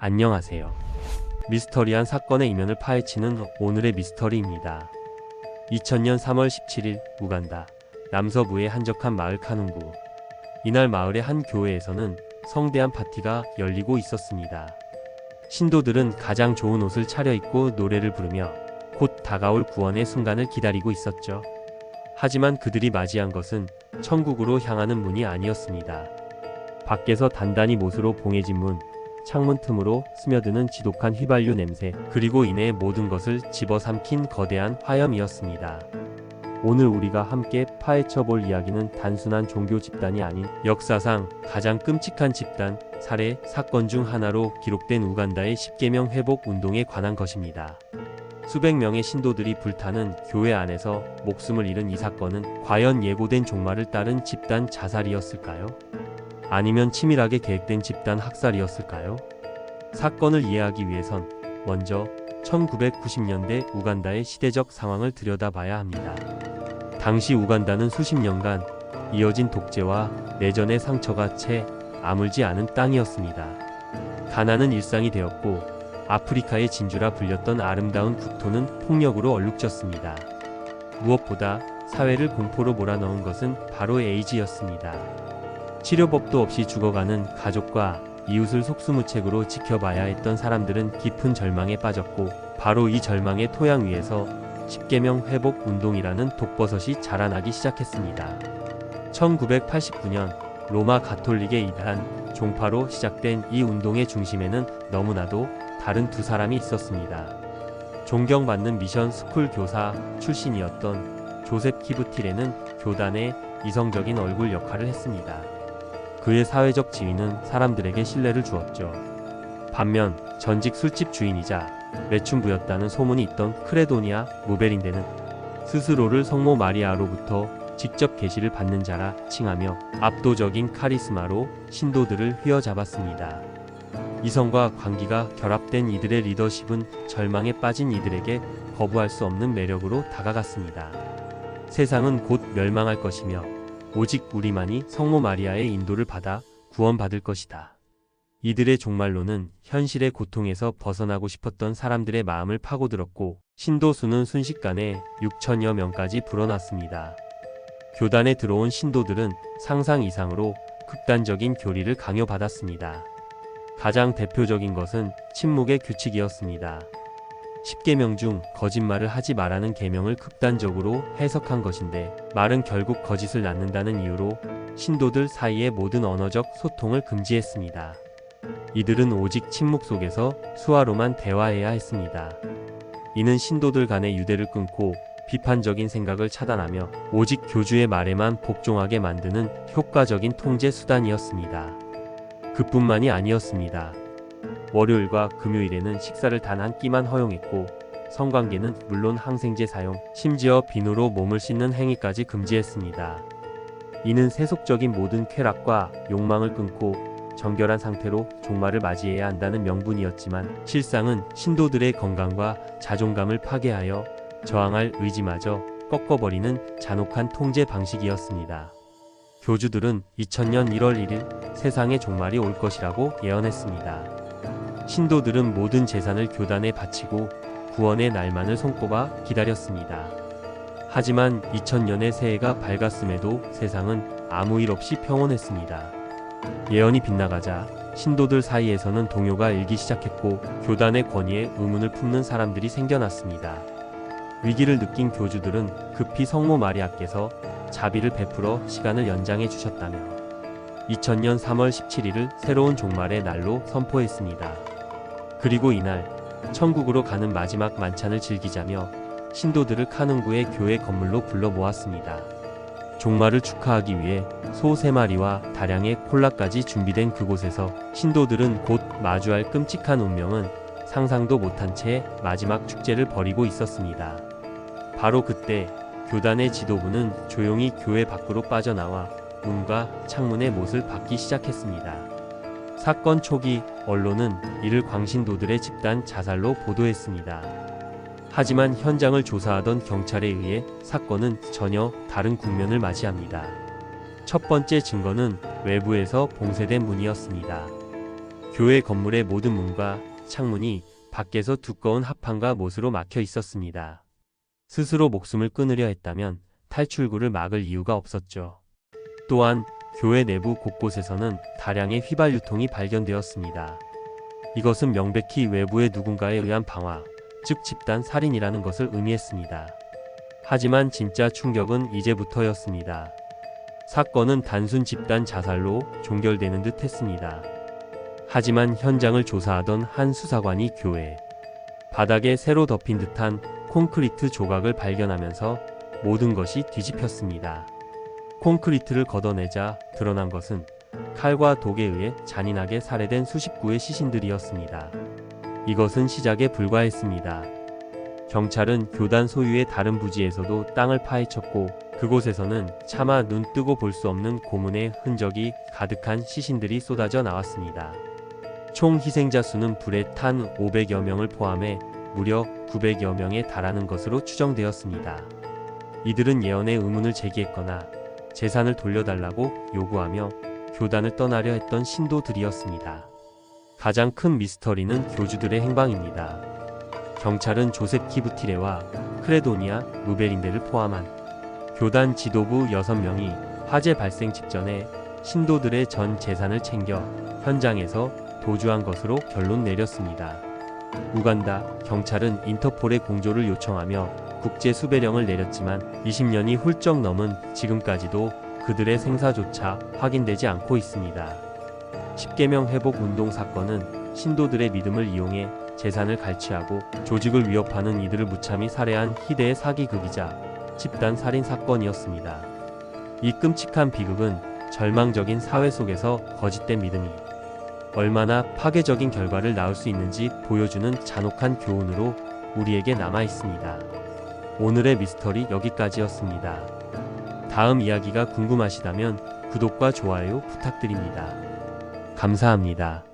안녕하세요. 미스터리한 사건의 이면을 파헤치는 오늘의 미스터리입니다. 2000년 3월 17일 우간다 남서부의 한적한 마을 카눈구. 이날 마을의 한 교회에서는 성대한 파티가 열리고 있었습니다. 신도들은 가장 좋은 옷을 차려입고 노래를 부르며 곧 다가올 구원의 순간을 기다리고 있었죠. 하지만 그들이 맞이한 것은 천국으로 향하는 문이 아니었습니다. 밖에서 단단히 못으로 봉해진 문, 창문 틈으로 스며드는 지독한 휘발유 냄새, 그리고 이내 모든 것을 집어삼킨 거대한 화염이었습니다. 오늘 우리가 함께 파헤쳐볼 이야기는 단순한 종교 집단이 아닌 역사상 가장 끔찍한 집단 살해 사건 중 하나로 기록된 우간다의 10계명 회복 운동에 관한 것입니다. 수백 명의 신도들이 불타는 교회 안에서 목숨을 잃은 이 사건은 과연 예고된 종말을 따른 집단 자살이었을까요? 아니면 치밀하게 계획된 집단 학살이었을까요? 사건을 이해하기 위해선 먼저 1990년대 우간다의 시대적 상황을 들여다봐야 합니다. 당시 우간다는 수십 년간 이어진 독재와 내전의 상처가 채 아물지 않은 땅이었습니다. 가난은 일상이 되었고 아프리카의 진주라 불렸던 아름다운 국토는 폭력으로 얼룩졌습니다. 무엇보다 사회를 공포로 몰아넣은 것은 바로 에이즈였습니다. 치료법도 없이 죽어가는 가족과 이웃을 속수무책으로 지켜봐야 했던 사람들은 깊은 절망에 빠졌고, 바로 이 절망의 토양 위에서 10계명 회복 운동이라는 독버섯이 자라나기 시작했습니다. 1989년 로마 가톨릭의 이단 종파로 시작된 이 운동의 중심에는 너무나도 다른 두 사람이 있었습니다. 존경받는 미션 스쿨 교사 출신이었던 조셉 키브티레는 교단의 이성적인 얼굴 역할을 했습니다. 그의 사회적 지위는 사람들에게 신뢰를 주었죠. 반면 전직 술집 주인이자 매춘부였다는 소문이 있던 크레도니아 무베린데는 스스로를 성모 마리아로부터 직접 계시를 받는 자라 칭하며 압도적인 카리스마로 신도들을 휘어잡았습니다. 이성과 광기가 결합된 이들의 리더십은 절망에 빠진 이들에게 거부할 수 없는 매력으로 다가갔습니다. 세상은 곧 멸망할 것이며 오직 우리만이 성모 마리아의 인도를 받아 구원받을 것이다. 이들의 종말론은 현실의 고통에서 벗어나고 싶었던 사람들의 마음을 파고들었고, 신도 수는 순식간에 6천여 명까지 불어났습니다. 교단에 들어온 신도들은 상상 이상으로 극단적인 교리를 강요받았습니다. 가장 대표적인 것은 침묵의 규칙이었습니다. 10계명 중 거짓말을 하지 말라는 계명을 극단적으로 해석한 것인데, 말은 결국 거짓을 낳는다는 이유로 신도들 사이의 모든 언어적 소통을 금지했습니다. 이들은 오직 침묵 속에서 수화로만 대화해야 했습니다. 이는 신도들 간의 유대를 끊고 비판적인 생각을 차단하며 오직 교주의 말에만 복종하게 만드는 효과적인 통제 수단이었습니다. 그뿐만이 아니었습니다. 월요일과 금요일에는 식사를 단 한 끼만 허용했고, 성관계는 물론 항생제 사용, 심지어 비누로 몸을 씻는 행위까지 금지했습니다. 이는 세속적인 모든 쾌락과 욕망을 끊고 정결한 상태로 종말을 맞이해야 한다는 명분이었지만, 실상은 신도들의 건강과 자존감을 파괴하여 저항할 의지마저 꺾어버리는 잔혹한 통제 방식이었습니다. 교주들은 2000년 1월 1일 세상의 종말이 올 것이라고 예언했습니다. 신도들은 모든 재산을 교단에 바치고 구원의 날만을 손꼽아 기다렸습니다. 하지만 2000년의 새해가 밝았음에도 세상은 아무 일 없이 평온했습니다. 예언이 빗나가자 신도들 사이에서는 동요가 일기 시작했고, 교단의 권위에 의문을 품는 사람들이 생겨났습니다. 위기를 느낀 교주들은 급히 성모 마리아께서 자비를 베풀어 시간을 연장해 주셨다며 2000년 3월 17일을 새로운 종말의 날로 선포했습니다. 그리고 이날 천국으로 가는 마지막 만찬을 즐기자며 신도들을 카눈구의 교회 건물로 불러 모았습니다. 종말을 축하하기 위해 소 3마리와 다량의 콜라까지 준비된 그곳에서 신도들은 곧 마주할 끔찍한 운명은 상상도 못한 채 마지막 축제를 벌이고 있었습니다. 바로 그때 교단의 지도부는 조용히 교회 밖으로 빠져나와 문과 창문의 못을 박기 시작했습니다. 사건 초기 언론은 이를 광신도들의 집단 자살로 보도했습니다. 하지만 현장을 조사하던 경찰에 의해 사건은 전혀 다른 국면을 맞이합니다. 첫 번째 증거는 외부에서 봉쇄된 문이었습니다. 교회 건물의 모든 문과 창문이 밖에서 두꺼운 합판과 못으로 막혀 있었습니다. 스스로 목숨을 끊으려 했다면 탈출구를 막을 이유가 없었죠. 또한 교회 내부 곳곳에서는 다량의 휘발 유통이 발견되었습니다. 이것은 명백히 외부의 누군가에 의한 방화, 즉 집단 살인이라는 것을 의미했습니다. 하지만 진짜 충격은 이제부터였습니다. 사건은 단순 집단 자살로 종결되는 듯 했습니다. 하지만 현장을 조사하던 한 수사관이 교회 바닥에 새로 덮인 듯한 콘크리트 조각을 발견하면서 모든 것이 뒤집혔습니다. 콘크리트를 걷어내자 드러난 것은 칼과 독에 의해 잔인하게 살해된 수십 구의 시신들이었습니다. 이것은 시작에 불과했습니다. 경찰은 교단 소유의 다른 부지에서도 땅을 파헤쳤고 그곳에서는 차마 눈 뜨고 볼 수 없는 고문의 흔적이 가득한 시신들이 쏟아져 나왔습니다. 총 희생자 수는 불에 탄 500여 명을 포함해 무려 900여 명에 달하는 것으로 추정되었습니다. 이들은 예언의 의문을 제기했거나 재산을 돌려달라고 요구하며 교단을 떠나려 했던 신도들이었습니다. 가장 큰 미스터리는 교주들의 행방입니다. 경찰은 조셉 키부티레와 크레도니아 루베린데를 포함한 교단 지도부 6명이 화재 발생 직전에 신도들의 전 재산을 챙겨 현장에서 도주한 것으로 결론 내렸습니다. 우간다 경찰은 인터폴의 공조를 요청하며 국제 수배령을 내렸지만 20년이 훌쩍 넘은 지금까지도 그들의 생사조차 확인되지 않고 있습니다. 10계명 회복 운동 사건은 신도들의 믿음을 이용해 재산을 갈취하고 조직을 위협하는 이들을 무참히 살해한 희대의 사기극이자 집단 살인 사건이었습니다. 이 끔찍한 비극은 절망적인 사회 속에서 거짓된 믿음이 얼마나 파괴적인 결과를 낳을 수 있는지 보여주는 잔혹한 교훈으로 우리에게 남아 있습니다. 오늘의 미스터리 여기까지였습니다. 다음 이야기가 궁금하시다면 구독과 좋아요 부탁드립니다. 감사합니다.